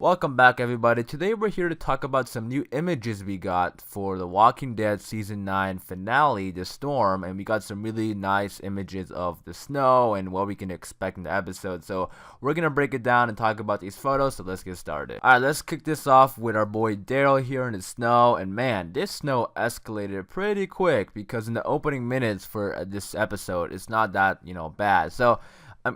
Welcome back, everybody. Today we're here to talk about some new images we got for The Walking Dead Season 9 finale, The Storm, and we got some really nice images of the snow and what we can expect in the episode. So we're going to break it down and talk about these photos, so let's get started. Alright, let's kick this off with our boy Daryl here in the snow, and man, this snow escalated pretty quick because in the opening minutes for this episode, it's not that, bad. So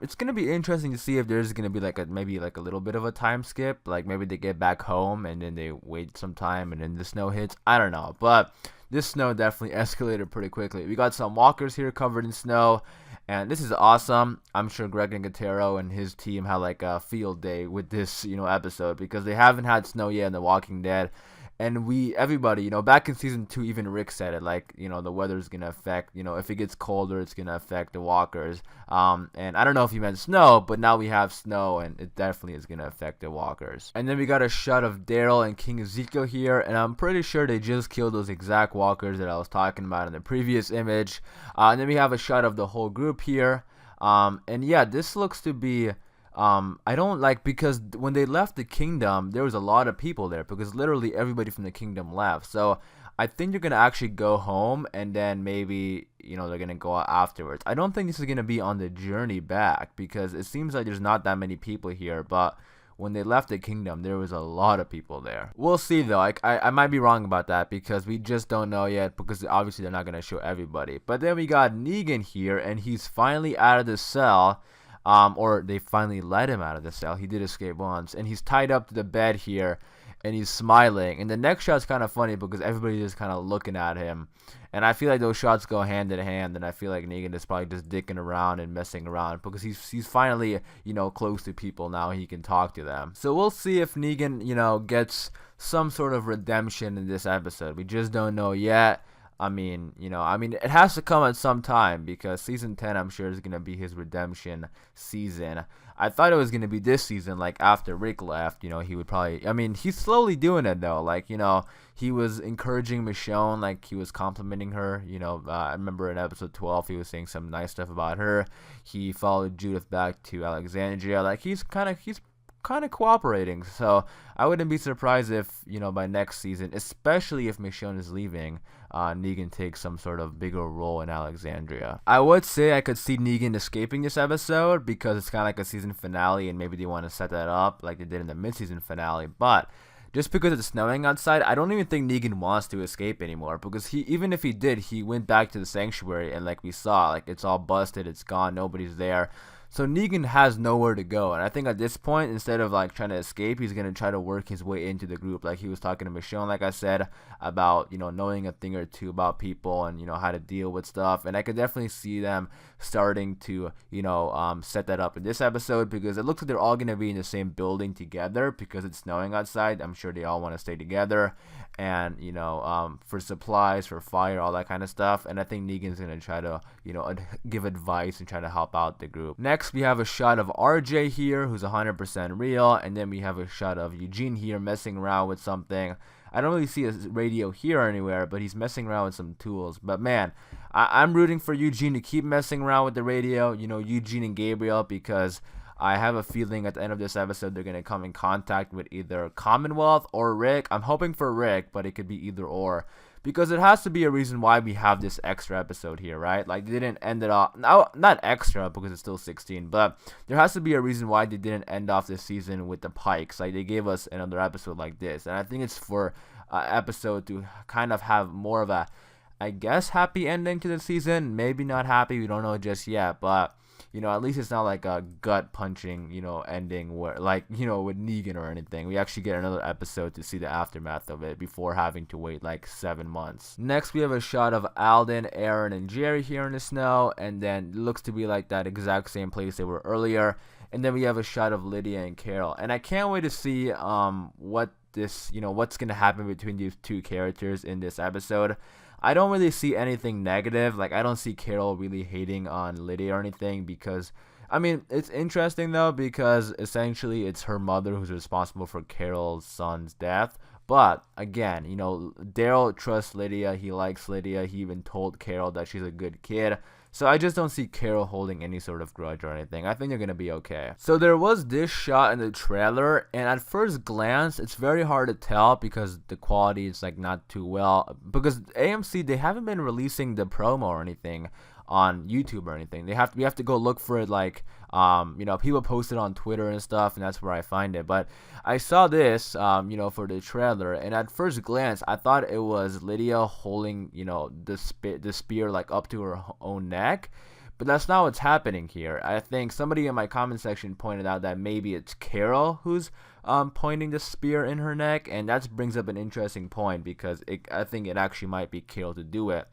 it's gonna be interesting to see if there's gonna be maybe a little bit of a time skip, like maybe they get back home and then they wait some time and then the snow hits. I don't know, but this snow definitely escalated pretty quickly. We got some walkers here covered in snow, and this is awesome. I'm sure Greg Nicotero and his team had like a field day with this episode because they haven't had snow yet in The Walking Dead. And everybody, back in season 2, even Rick said it, like, the weather's gonna affect, if it gets colder, it's gonna affect the walkers. And I don't know if he meant snow, but now we have snow, and it definitely is gonna affect the walkers. And then we got a shot of Daryl and King Ezekiel here, and I'm pretty sure they just killed those exact walkers that I was talking about in the previous image. And then we have a shot of the whole group here. And yeah, this looks to be I don't like, because when they left the kingdom, there was a lot of people there because literally everybody from the kingdom left. So I think they're gonna actually go home and then maybe they're gonna go out afterwards. I don't think this is gonna be on the journey back because it seems like there's not that many people here, but when they left the kingdom, there was a lot of people there. We'll see though. I might be wrong about that because we just don't know yet because obviously they're not gonna show everybody. But then we got Negan here, and he's finally out of the cell. Or they finally let him out of the cell. He did escape once, and he's tied up to the bed here, and he's smiling. And the next shot's kind of funny because everybody's just kind of looking at him, and I feel like those shots go hand in hand. And I feel like Negan is probably just dicking around and messing around because he's finally close to people now. He can talk to them. So we'll see if Negan gets some sort of redemption in this episode. We just don't know yet. I mean, it has to come at some time because season 10, I'm sure, is going to be his redemption season. I thought it was going to be this season, like after Rick left, he would probably, he's slowly doing it though. Like, he was encouraging Michonne, like he was complimenting her. I remember in episode 12, he was saying some nice stuff about her. He followed Judith back to Alexandria. Like he's kind of cooperating, so I wouldn't be surprised if by next season, especially if Michonne is leaving, Negan takes some sort of bigger role in Alexandria. I would say I could see Negan escaping this episode because it's kind of like a season finale, and maybe they want to set that up like they did in the mid-season finale. But just because it's snowing outside, I don't even think Negan wants to escape anymore because even if he did, he went back to the sanctuary, and like we saw, like it's all busted, it's gone, nobody's there. So Negan has nowhere to go, and I think at this point, instead of like trying to escape, he's gonna try to work his way into the group. Like he was talking to Michonne, like I said, about knowing a thing or two about people and how to deal with stuff. And I could definitely see them starting to set that up in this episode because it looks like they're all gonna be in the same building together because it's snowing outside. I'm sure they all want to stay together, and for supplies, for fire, all that kind of stuff. And I think Negan's gonna try to give advice and try to help out the group. Next, we have a shot of RJ here, who's 100% real, and then we have a shot of Eugene here messing around with something. I don't really see a radio here anywhere, but he's messing around with some tools. But man, I'm rooting for Eugene to keep messing around with the radio, Eugene and Gabriel, because I have a feeling at the end of this episode they're going to come in contact with either Commonwealth or Rick. I'm hoping for Rick, but it could be either or. Because it has to be a reason why we have this extra episode here, right? Like, they didn't end it off. No, not extra because it's still 16, but there has to be a reason why they didn't end off this season with the Pikes. Like, they gave us another episode like this. And I think it's for episode to kind of have more of a, I guess, happy ending to the season. Maybe not happy. We don't know just yet, but at least it's not like a gut punching, ending where like, with Negan or anything. We actually get another episode to see the aftermath of it before having to wait like 7 months. Next, we have a shot of Alden, Aaron, and Jerry here in the snow, and then it looks to be like that exact same place they were earlier. And then we have a shot of Lydia and Carol, and I can't wait to see what's gonna happen between these two characters in this episode. I don't really see anything negative. Like, I don't see Carol really hating on Lydia or anything because, it's interesting though because essentially it's her mother who's responsible for Carol's son's death. But again, Daryl trusts Lydia. He likes Lydia. He even told Carol that she's a good kid. So I just don't see Carol holding any sort of grudge or anything. I think they're gonna be okay. So there was this shot in the trailer, and at first glance, it's very hard to tell because the quality is like not too well. Because AMC, they haven't been releasing the promo or anything on YouTube or anything. We have to go look for it, like people post it on Twitter and stuff, and that's where I find it. But I saw this for the trailer, and at first glance I thought it was Lydia holding the spear like up to her own neck, but that's not what's happening here. I think somebody in my comment section pointed out that maybe it's Carol who's pointing the spear in her neck, and that brings up an interesting point because I think it actually might be Carol to do it.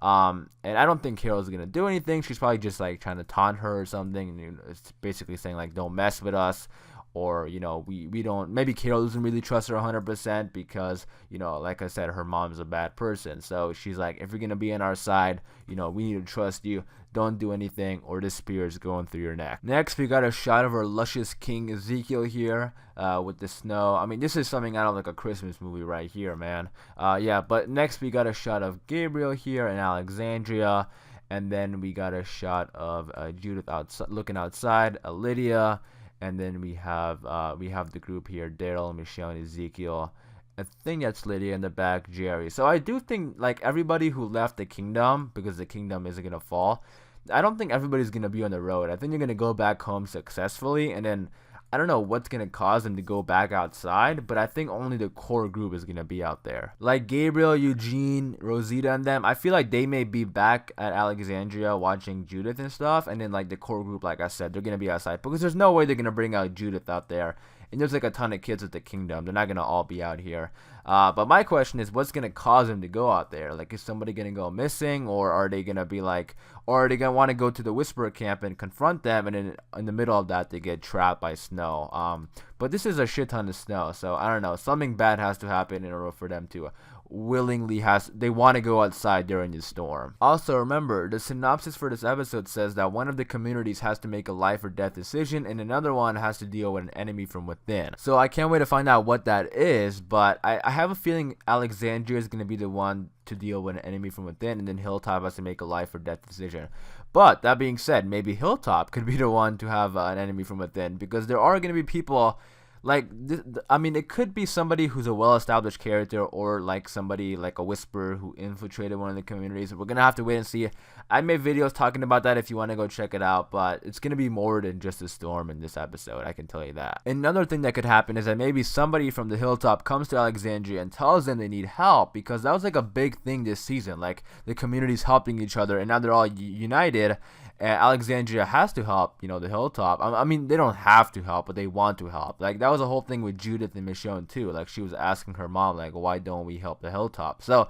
And I don't think Carol's gonna do anything. She's probably just like trying to taunt her or something, and it's basically saying like, don't mess with us, or we don't. Maybe Carol doesn't really trust her 100% because like I said, her mom's a bad person. So she's like, if you're gonna be on our side, we need to trust you. Don't do anything, or this spear is going through your neck. Next, we got a shot of our luscious King Ezekiel here with the snow. I mean, this is something out of like a Christmas movie right here, man. But next we got a shot of Gabriel here in Alexandria, and then we got a shot of Judith looking outside, Lydia, and then we have the group here: Daryl, Michelle, and Ezekiel. I think that's Lydia in the back, Jerry. So I do think like everybody who left the kingdom, because the kingdom isn't gonna fall, I don't think everybody's gonna be on the road. I think they're gonna go back home successfully, and then I don't know what's gonna cause them to go back outside, but I think only the core group is gonna be out there. Like Gabriel, Eugene, Rosita, and them, I feel like they may be back at Alexandria watching Judith and stuff, and then like the core group, like I said, they're gonna be outside because there's no way they're gonna bring out Judith out there. And there's like a ton of kids at the kingdom. They're not going to all be out here. But my question is, what's going to cause them to go out there? Like, is somebody going to go missing? Or are they going to be like, or are they going to want to go to the Whisperer camp and confront them? And then in the middle of that, they get trapped by snow. But this is a shit ton of snow. So I don't know. Something bad has to happen in order for them to they want to go outside during the storm. Also, remember, the synopsis for this episode says that one of the communities has to make a life or death decision, and another one has to deal with an enemy from within. So I can't wait to find out what that is, but I have a feeling Alexandria is going to be the one to deal with an enemy from within, and then Hilltop has to make a life or death decision. But that being said, maybe Hilltop could be the one to have an enemy from within, because there are going to be people like, it could be somebody who's a well-established character, or like somebody like a Whisperer who infiltrated one of the communities. We're gonna have to wait and see. I made videos talking about that if you want to go check it out, but it's gonna be more than just a storm in this episode, I can tell you that. Another thing that could happen is that maybe somebody from the Hilltop comes to Alexandria and tells them they need help, because that was like a big thing this season. Like, the communities helping each other, and now they're all united. Alexandria has to help, the Hilltop. I mean, they don't have to help, but they want to help. Like, that was a whole thing with Judith and Michonne too. Like, she was asking her mom, like, why don't we help the Hilltop? So,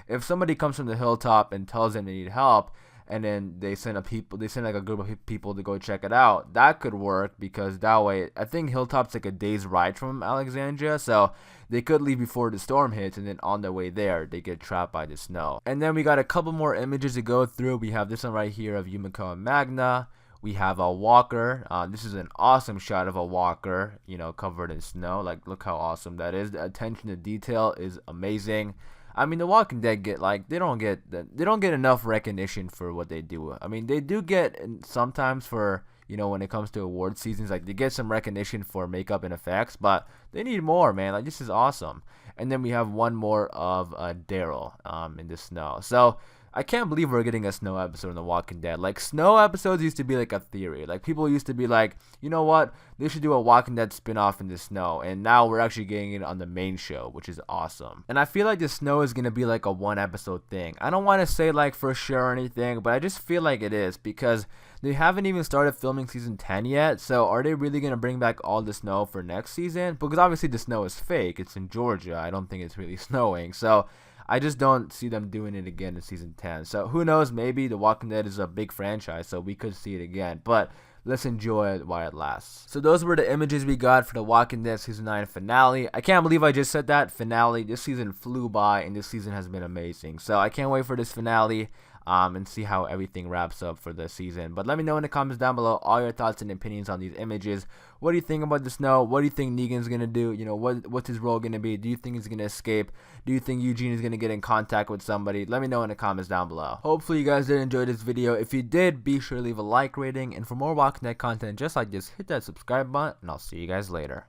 if somebody comes from the Hilltop and tells them they need help, and then they send like a group of people to go check it out, that could work, because that way, I think Hilltop's like a day's ride from Alexandria, so they could leave before the storm hits, and then on their way there, they get trapped by the snow. And then we got a couple more images to go through. We have this one right here of Yumiko and Magna. We have a walker. This is an awesome shot of a walker, covered in snow. Like, look how awesome that is. The attention to detail is amazing. I mean, The Walking Dead they don't get enough recognition for what they do. I mean, they do get sometimes for, when it comes to award seasons, like, they get some recognition for makeup and effects, but they need more, man. Like, this is awesome. And then we have one more of Daryl in the snow. So I can't believe we're getting a snow episode in The Walking Dead. Like, snow episodes used to be like a theory. Like, people used to be like, you know what? They should do a Walking Dead spin-off in the snow. And now we're actually getting it on the main show, which is awesome. And I feel like the snow is going to be like a one-episode thing. I don't want to say like for sure or anything, but I just feel like it is, because they haven't even started filming season 10 yet. So are they really going to bring back all the snow for next season? Because obviously the snow is fake. It's in Georgia. I don't think it's really snowing. So I just don't see them doing it again in season 10. So who knows? Maybe The Walking Dead is a big franchise, so we could see it again. But let's enjoy it while it lasts. So those were the images we got for The Walking Dead season 9 finale. I can't believe I just said that, finale. This season flew by, and this season has been amazing. So I can't wait for this finale. and see how everything wraps up for the season. But let me know in the comments down below all your thoughts and opinions on these images. What do you think about the snow? What do you think Negan's gonna do? You know, what's his role gonna be? Do you think he's gonna escape? Do you think Eugene is gonna get in contact with somebody? Let me know in the comments down below. Hopefully you guys did enjoy this video. If you did, be sure to leave a like rating, and for more Walking Dead content just like this, hit that subscribe button, and I'll see you guys later.